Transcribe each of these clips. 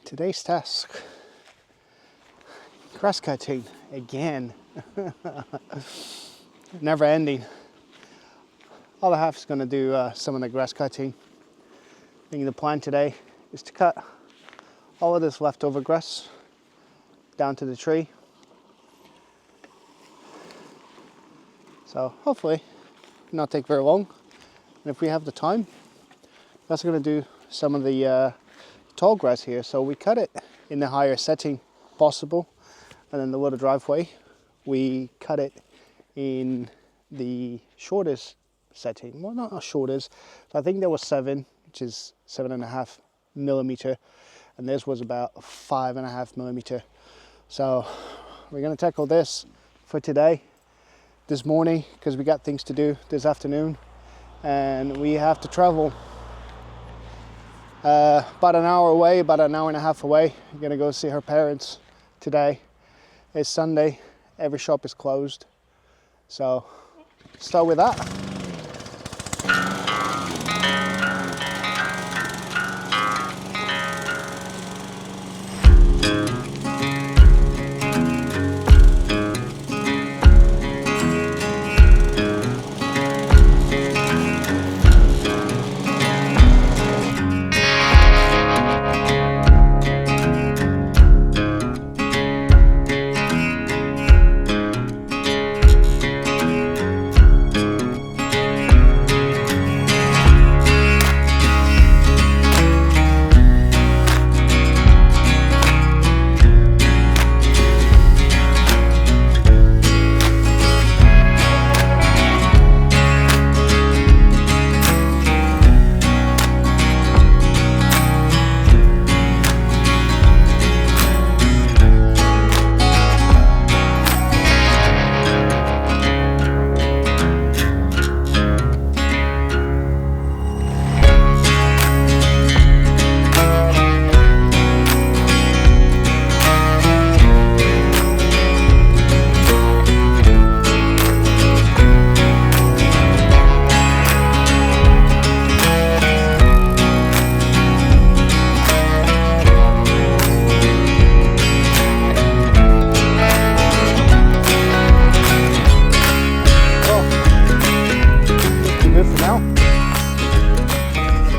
Today's task, grass cutting again. Never ending. All I have is going to do some of the grass cutting. I think the plan today is to cut all of this leftover grass down to the tree. So hopefully not take very long. And if we have the time, we're also going to do some of the tall grass here. So we cut it in the higher setting possible, and then the little driveway we cut it in the shortest setting. Well, not shortest. So I think there was 7, which is 7.5 millimeter, and this was about 5.5 millimeter. So we're going to tackle this for today, this morning, because we got things to do this afternoon, and we have to travel about an hour away, about an hour and a half away. We're going to go see her parents today. It's Sunday, every shop is closed, so start with that.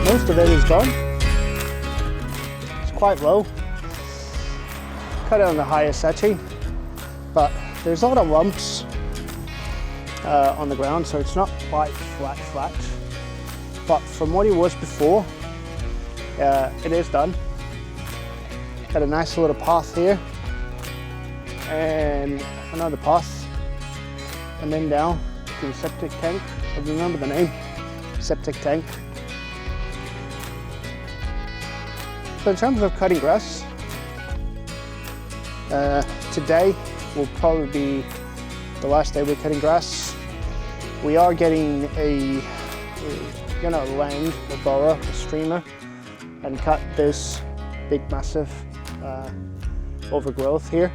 Most of it is done. It's quite low. Cut it on the higher setting, but there's a lot of lumps on the ground, so it's not quite flat. But from what it was before, it is done. Got a nice little path here, and another path, and then down to the septic tank. I remember the name, septic tank. So in terms of cutting grass, today will probably be the last day we're cutting grass. We are getting we're gonna land or borrow a streamer and cut this big massive overgrowth here.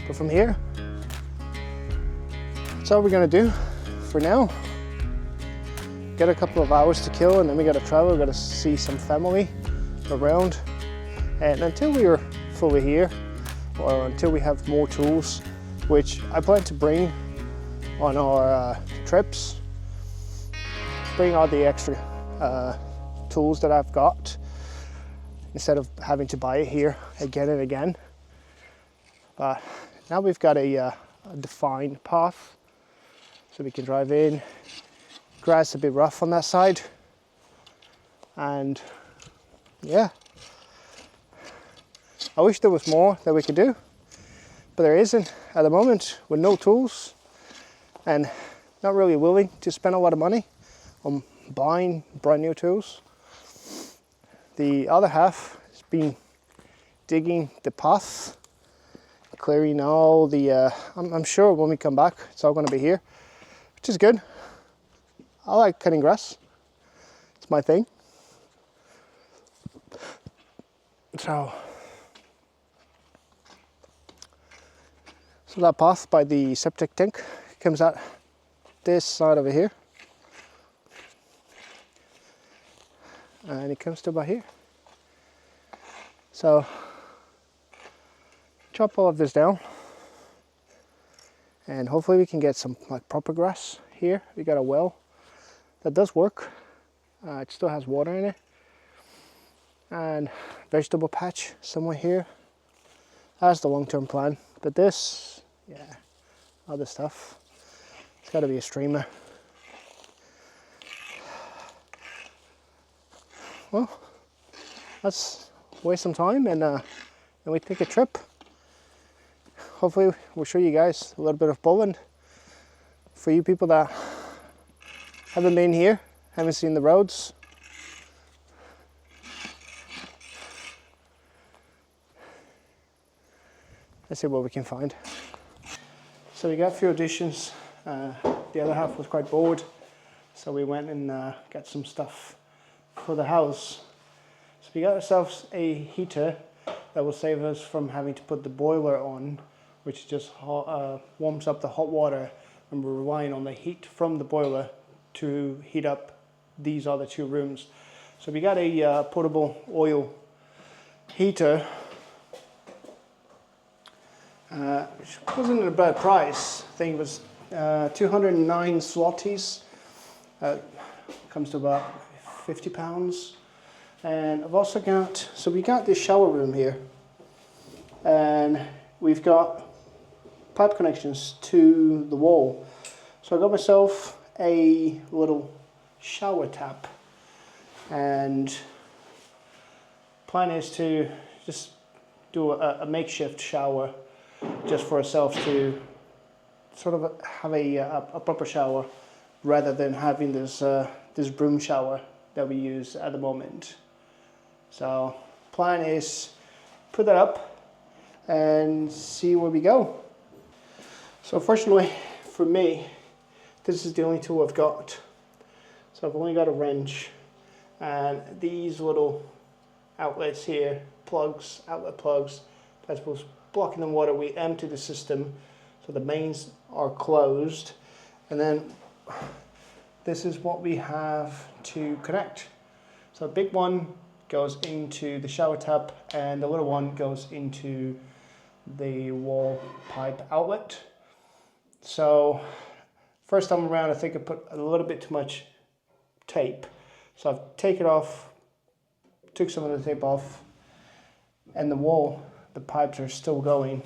But from here, that's all we're gonna do for now. get a couple of hours to kill, and then we gotta travel, we gotta see some family around. And until we are fully here, or until we have more tools, which I plan to bring on our trips, bring all the extra tools that I've got, instead of having to buy it here again and again. But now we've got a defined path, so we can drive in. Grass a bit rough on that side, and yeah, I wish there was more that we could do, but there isn't at the moment. With no tools and not really willing to spend a lot of money on buying brand new tools. The other half has been digging the path, clearing all the, I'm sure when we come back it's all going to be here, which is good. I like cutting grass, it's my thing. So that path by the septic tank comes out this side over here, and it comes to about here. So chop all of this down, and hopefully we can get some like proper grass here. We got a well that does work. It still has water in it, and vegetable patch somewhere here. That's the long-term plan. But this, yeah, other stuff, it's got to be a streamer. Well, let's waste some time and we take a trip. Hopefully we'll show you guys a little bit of Poland. For you people that haven't been here, haven't seen the roads, let's see what we can find. So we got a few additions. The other half was quite bored, so we went and got some stuff for the house. So we got ourselves a heater that will save us from having to put the boiler on, which just warms up the hot water, and we're relying on the heat from the boiler to heat up these other two rooms. So we got a portable oil heater, which wasn't a bad price. I think it was 209 zlotys. Comes to about £50. And I've also got, so we got this shower room here, and we've got pipe connections to the wall. So I got myself a little shower tap, and plan is to just do a makeshift shower just for ourselves, to sort of have a proper shower rather than having this this broom shower that we use at the moment. So plan is put that up and see where we go. So fortunately for me, this is the only tool I've got. So I've only got a wrench and these little outlets here, plugs, outlet plugs, that's what's blocking the water. We empty the system, so the mains are closed, and then this is what we have to connect. So the big one goes into the shower tap, and the little one goes into the wall pipe outlet. So first time around, I think I put a little bit too much tape. So I've taken it off, took some of the tape off, and the wall, the pipes are still going.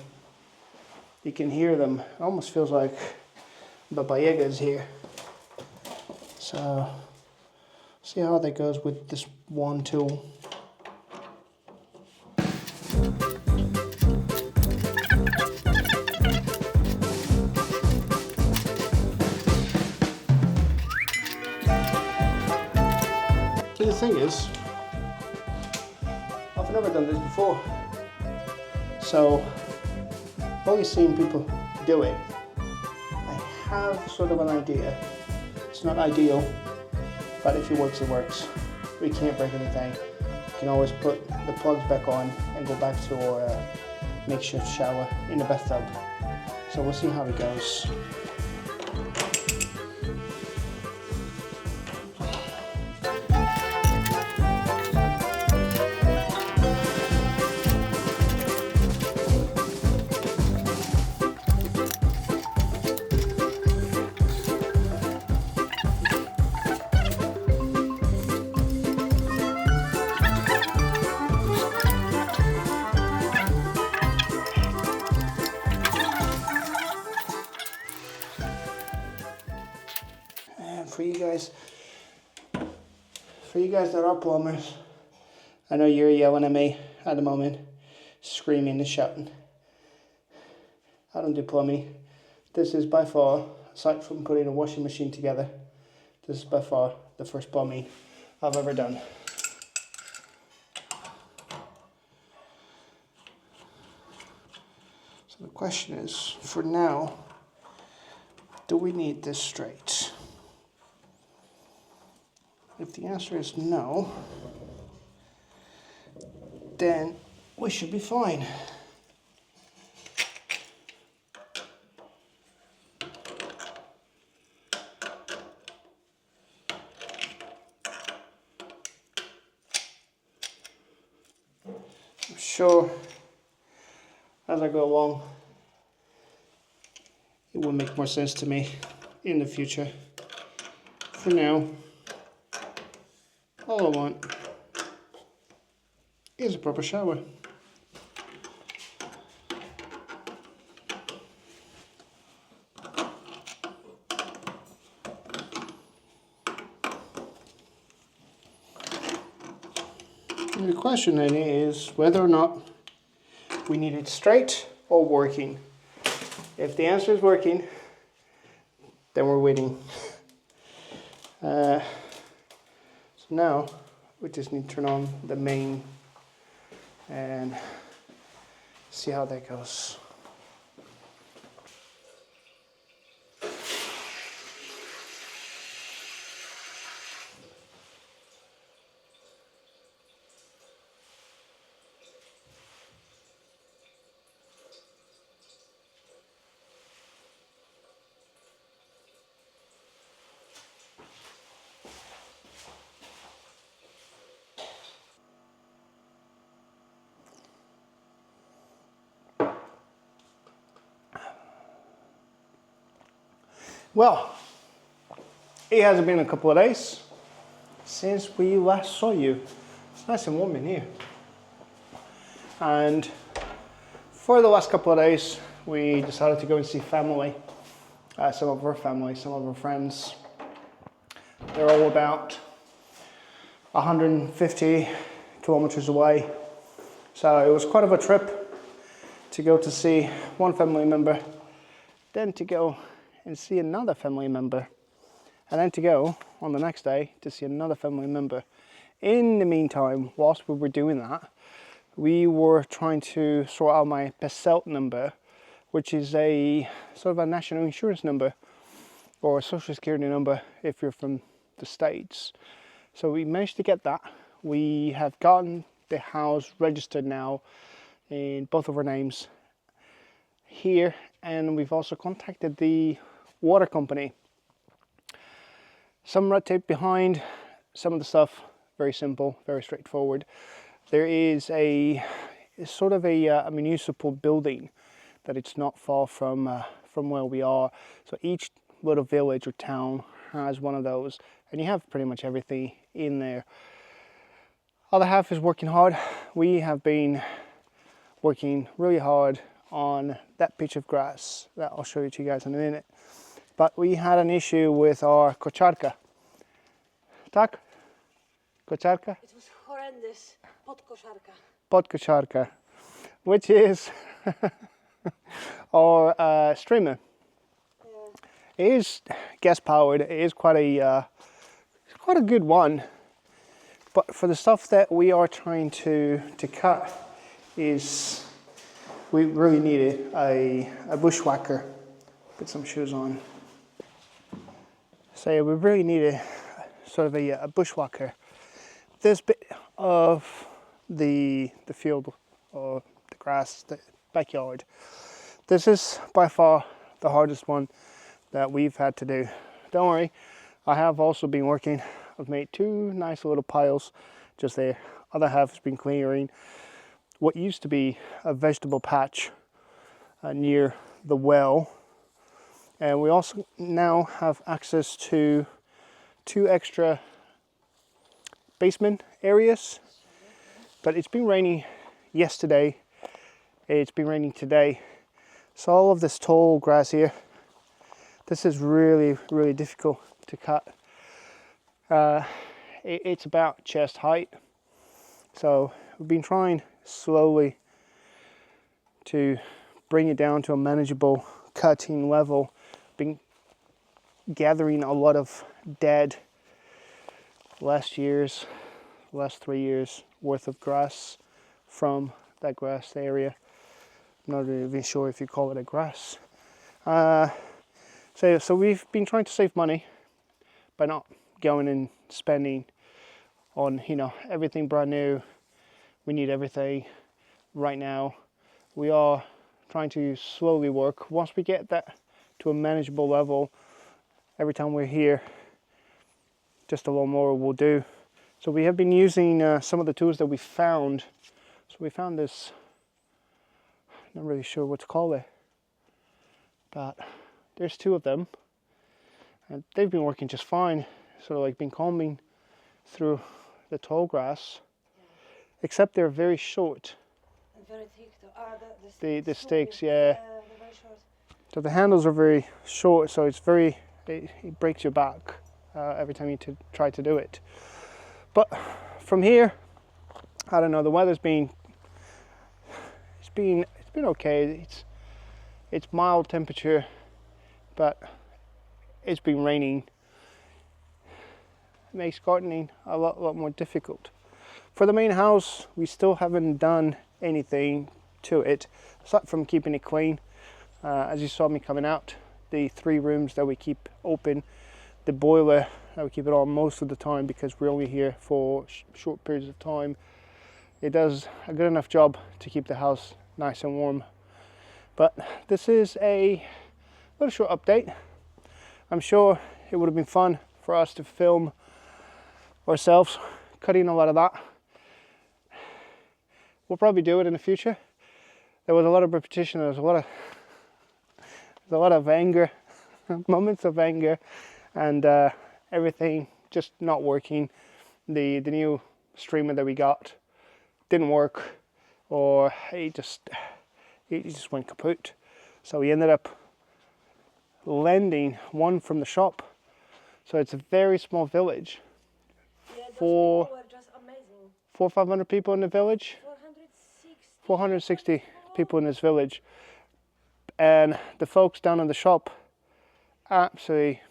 You can hear them. It almost feels like Baba Yaga is here. So see how that goes with this one tool. See, the thing is, I've never done this before, so I've only seen people do it. I have sort of an idea. It's not ideal, but if it works, it works. We can't break anything. We can always put the plugs back on and go back to our makeshift shower in the bathtub. So we'll see how it goes. for you guys that are plumbers, I know you're yelling at me at the moment, screaming and shouting. I don't do plumbing. This is by far, aside from putting a washing machine together, this is by far the first plumbing I've ever done. So the question is, for now, do we need this straight? If the answer is no, then we should be fine. I'm sure as I go along, it will make more sense to me in the future. For now, all I want is a proper shower. And the question then is whether or not we need it straight or working. If the answer is working, then we're winning. So now we just need to turn on the main and see how that goes. Well, it hasn't been a couple of days since we last saw you. It's nice and warm in here. And for the last couple of days, we decided to go and see family. Some of our family, some of our friends. They're all about 150 kilometers away. So it was quite of a trip to go to see one family member, then to go and see another family member, and then to go on the next day to see another family member. In the meantime, whilst we were doing that, we were trying to sort out my PESELT number, which is a sort of a national insurance number or a social security number if you're from the States. So we managed to get that. We have gotten the house registered now in both of our names here, and we've also contacted the water company. Some red tape behind, some of the stuff very simple, very straightforward. There is a sort of a municipal building that it's not far from where we are. So each little village or town has one of those, and you have pretty much everything in there. Other half is working hard. We have been working really hard on that pitch of grass that I'll show you to you guys in a minute. But we had an issue with our kocharka. Tak? Kocharka? It was horrendous. Podkosharka. Podkosharka, which is our streamer. Yeah. It is gas powered. It is quite a good one. But for the stuff that we are trying to cut, is we really needed a bushwhacker. Put some shoes on. So we really needed sort of a bushwhacker. This bit of the field or the grass, the backyard, this is by far the hardest one that we've had to do. Don't worry, I have also been working. I've made two nice little piles just there. Other half has been clearing what used to be a vegetable patch near the well. And we also now have access to 2 extra basement areas. But it's been raining yesterday, it's been raining today. So all of this tall grass here, this is really, really difficult to cut. It's about chest height. So we've been trying slowly to bring it down to a manageable cutting level. Been gathering a lot of dead last 3 years worth of grass from that grass area. I'm not even sure if you call it a grass. So we've been trying to save money by not going and spending on, everything brand new. We need everything right now. We are trying to slowly work. Once we get that to a manageable level, every time we're here, just a lawnmower will do. So we have been using some of the tools that we found. So we found this, I'm not really sure what to call it, but there's 2 of them, and they've been working just fine. Sort of like been combing through the tall grass, except they're very short. And very thick though. The sticks, yeah. They're very short. So the handles are very short, so it breaks your back every time you try to do it. But from here, I don't know. The weather's been okay. It's mild temperature, but it's been raining. It makes gardening a lot more difficult. For the main house, we still haven't done anything to it, aside from keeping it clean. As you saw me coming out, the 3 rooms that we keep open, the boiler that we keep it on most of the time because we're only here for short periods of time. It does a good enough job to keep the house nice and warm. But this is a little short update. I'm sure it would have been fun for us to film ourselves cutting a lot of that. We'll probably do it in the future. There was a lot of repetition. There's a lot of anger, moments of anger, and everything just not working. The new streamer that we got didn't work, or it just went kaput. So we ended up lending one from the shop. So it's a very small village. Yeah, those For people were just amazing. 400 or 500 people in the village. 460 people in this village, and the folks down in the shop, absolutely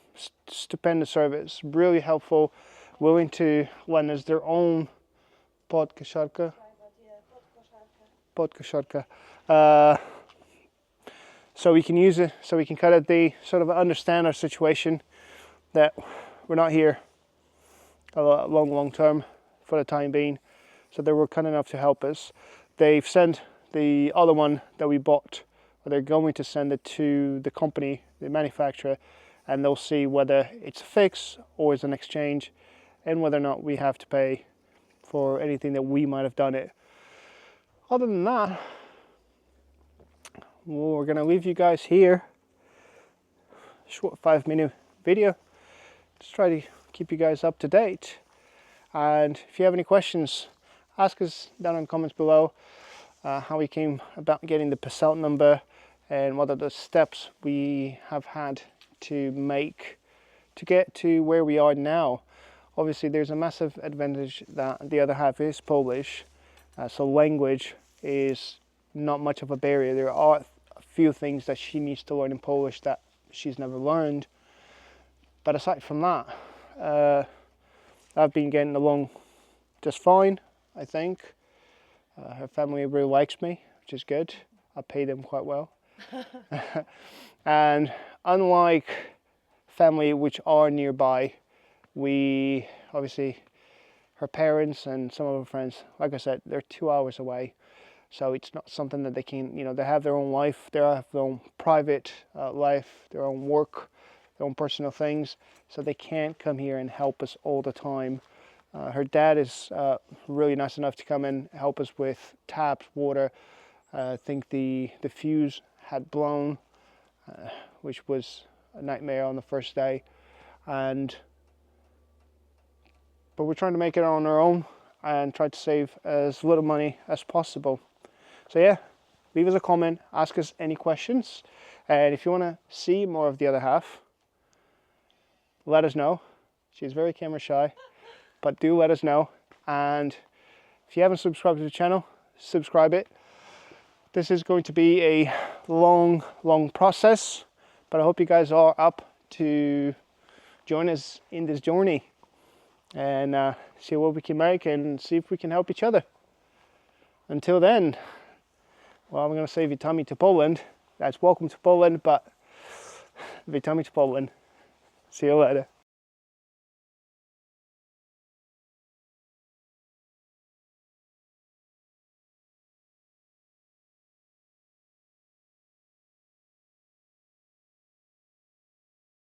stupendous service, really helpful, willing to lend us their own podkosiarka, so we can use it, so we can cut it. They sort of understand our situation, that we're not here a long term for the time being, so they were kind enough to help us. They've sent the other one that we bought, or they're going to send it to the company, the manufacturer, and they'll see whether it's a fix or it's an exchange, and whether or not we have to pay for anything that we might have done it. Other than that, we're going to leave you guys here. Short 5-minute video. Just try to keep you guys up to date. And if you have any questions, ask us down in the comments below how we came about getting the parcel number and what are the steps we have had to make to get to where we are now. Obviously there's a massive advantage that the other half is Polish, so language is not much of a barrier. There are a few things that she needs to learn in Polish that she's never learned, but aside from that, I've been getting along just fine, I think. Her family really likes me, which is good. I pay them quite well. And unlike family which are nearby, we obviously, her parents and some of her friends, like I said, they're 2 hours away. So it's not something that they can, they have their own life, they have their own private life, their own work, their own personal things. So they can't come here and help us all the time. Her dad is really nice enough to come and help us with taps, water. I think the fuse had blown, which was a nightmare on the first day. But we're trying to make it on our own and try to save as little money as possible. So yeah, leave us a comment, ask us any questions. And if you want to see more of the other half, let us know. She's very camera shy, but do let us know. And if you haven't subscribed to the channel, subscribe it. This is going to be a long process, but I hope you guys are up to join us in this journey and see what we can make and see if we can help each other. Until then, well, I'm going to say witamy to Poland. That's welcome to Poland, but witamy to Poland. See you later.